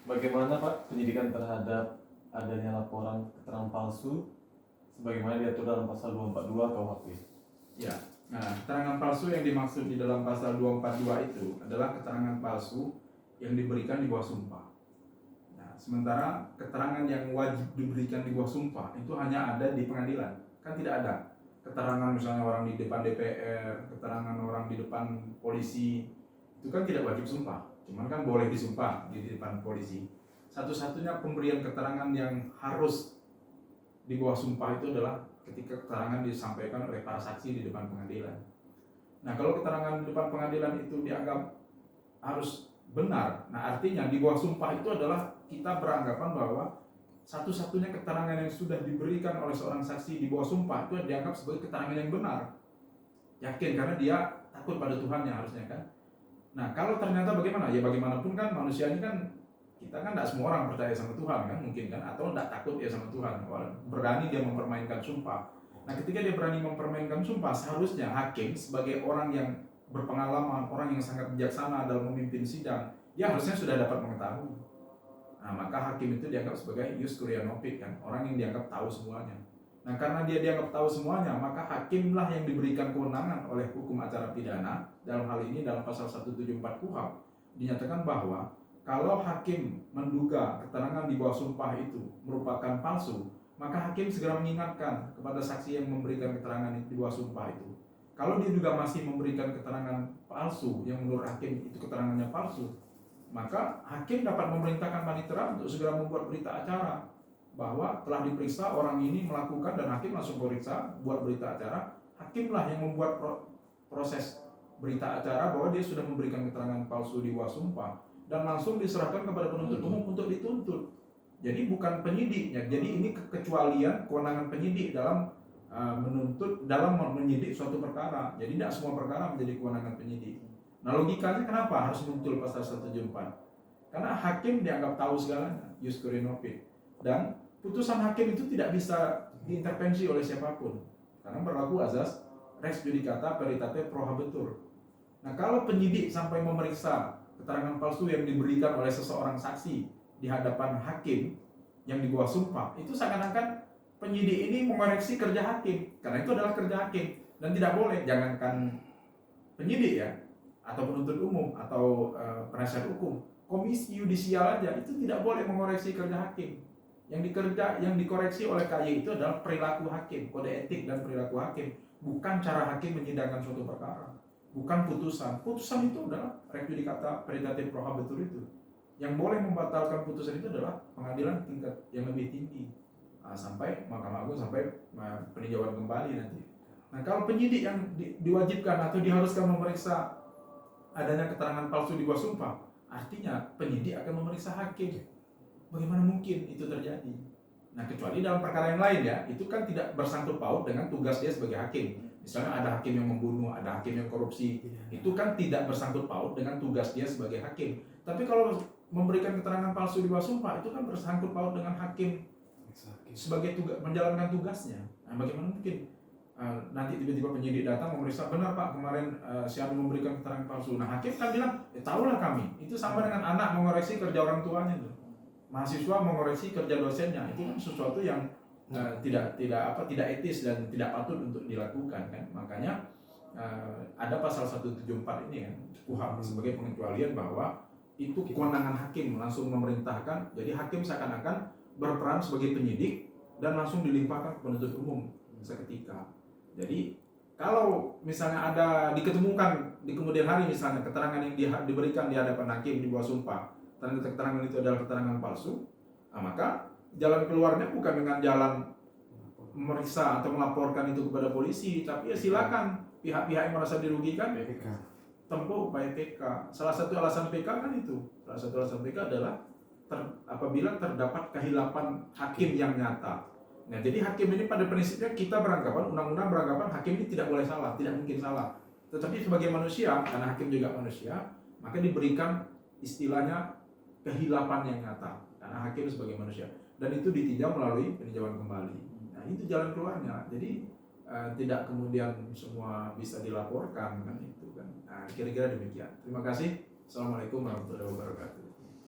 Bagaimana Pak penyidikan terhadap adanya laporan keterangan palsu sebagaimana diatur dalam pasal 242 KUHP? Ya, nah keterangan palsu yang dimaksud di dalam pasal 242 itu adalah keterangan palsu yang diberikan di bawah sumpah. Nah, sementara keterangan yang wajib diberikan di bawah sumpah itu hanya ada di pengadilan. Kan tidak ada keterangan misalnya orang di depan DPR, keterangan orang di depan polisi, itu kan tidak wajib sumpah. Cuman kan boleh disumpah di depan polisi. Satu-satunya pemberian keterangan yang harus di bawah sumpah itu adalah ketika keterangan disampaikan oleh para saksi di depan pengadilan. Nah, kalau keterangan di depan pengadilan itu dianggap harus benar, nah artinya di bawah sumpah itu adalah kita beranggapan bahwa satu-satunya keterangan yang sudah diberikan oleh seorang saksi di bawah sumpah itu dianggap sebagai keterangan yang benar. Yakin karena dia takut pada Tuhannya harusnya kan. Nah, kalau ternyata bagaimana? Ya bagaimanapun kan manusia ini kan, kita kan tidak semua orang percaya sama Tuhan kan mungkin kan, atau tidak takut ya sama Tuhan, berani dia mempermainkan sumpah. Nah, ketika dia berani mempermainkan sumpah, seharusnya hakim sebagai orang yang berpengalaman, orang yang sangat bijaksana dalam memimpin sidang, dia harusnya sudah dapat mengetahui. Nah, maka hakim itu dianggap sebagai ius curia nobis kan, orang yang dianggap tahu semuanya. Nah, karena dia dianggap tahu semuanya, maka hakimlah yang diberikan kewenangan oleh hukum acara pidana. Dalam hal ini dalam pasal 174 KUHP dinyatakan bahwa kalau hakim menduga keterangan di bawah sumpah itu merupakan palsu, maka hakim segera mengingatkan kepada saksi yang memberikan keterangan di bawah sumpah itu. Kalau dia juga masih memberikan keterangan palsu yang menurut hakim itu keterangannya palsu, maka hakim dapat memerintahkan panitera untuk segera membuat berita acara bahwa telah diperiksa orang ini melakukan, dan hakim langsung periksa, buat berita acara. Hakimlah yang membuat proses berita acara bahwa dia sudah memberikan keterangan palsu di bawah sumpah, dan langsung diserahkan kepada penuntut umum untuk dituntut. Jadi bukan penyidiknya. Jadi ini kekecualian kewenangan penyidik dalam menuntut, dalam menyidik suatu perkara. Jadi tidak semua perkara menjadi kewenangan penyidik. Nah, logikanya kenapa harus muncul pasal 174? Karena hakim dianggap tahu segalanya, ius curia nobis, dan putusan hakim itu tidak bisa diintervensi oleh siapapun karena berlaku azas res judicata veritate pro habetur. Nah, kalau penyidik sampai memeriksa keterangan palsu yang diberikan oleh seseorang saksi di hadapan hakim yang di bawah sumpah, itu seakan-akan penyidik ini mengoreksi kerja hakim, karena itu adalah kerja hakim dan tidak boleh. Jangankan penyidik ya, atau penuntut umum atau penasihat hukum, komisi yudisial aja itu tidak boleh mengoreksi kerja hakim. Yang dikoreksi oleh KY itu adalah perilaku hakim, kode etik dan perilaku hakim, bukan cara hakim menyidangkan suatu perkara, bukan putusan. Putusan itu adalah res judicata veritate pro habetur itu. Yang boleh membatalkan putusan itu adalah pengadilan tingkat yang lebih tinggi, sampai Mahkamah Agung, sampai peninjauan kembali nanti. Nah, kalau penyidik yang diwajibkan atau diharuskan memeriksa adanya keterangan palsu di bawah sumpah, artinya penyidik akan memeriksa hakim. Bagaimana mungkin itu terjadi? Nah, kecuali dalam perkara yang lain ya, itu kan tidak bersangkut paut dengan tugas dia sebagai hakim. Misalnya ada hakim yang membunuh, ada hakim yang korupsi, itu kan tidak bersangkut paut dengan tugas dia sebagai hakim. Tapi kalau memberikan keterangan palsu di bawah sumpah, itu kan bersangkut paut dengan hakim sebagai menjalankan tugasnya. Nah, bagaimana mungkin nanti tiba-tiba penyidik datang memeriksa, benar Pak kemarin si Anu memberikan keterangan palsu. Nah, hakim kan bilang, tahulah kami. Itu sama dengan anak mengoreksi kerja orang tuanya tuh. Mahasiswa mengoreksi kerja dosennya, itu kan sesuatu yang tidak etis dan tidak patut untuk dilakukan kan. Makanya ada pasal 174 ini kan, KUHP sebagai pengecualian bahwa itu kewenangan hakim langsung memerintahkan. Jadi hakim seakan-akan berperan sebagai penyidik dan langsung dilimpahkan ke penuntut umum seketika. Jadi kalau misalnya ada diketemukan di kemudian hari misalnya keterangan yang diberikan di hadapan hakim di bawah sumpah, ternyata keterangan itu adalah keterangan palsu, nah, maka jalan keluarnya bukan dengan jalan memeriksa atau melaporkan itu kepada polisi, tapi ya silakan pihak-pihak yang merasa dirugikan tempuh upaya PK. Salah satu alasan PK kan itu, salah satu alasan PK adalah apabila terdapat kehilapan hakim yang nyata. Nah, jadi hakim ini pada prinsipnya kita beranggapan, undang-undang beranggapan hakim ini tidak boleh salah, tidak mungkin salah. Tetapi sebagai manusia, karena hakim juga manusia, maka diberikan istilahnya kehilapan yang nyata karena hakim sebagai manusia, dan itu ditinjau melalui peninjauan kembali. Nah, itu jalan keluarnya. Jadi tidak kemudian semua bisa dilaporkan kan, itu kan. Nah, kira-kira demikian. Terima kasih. Assalamualaikum warahmatullahi wabarakatuh.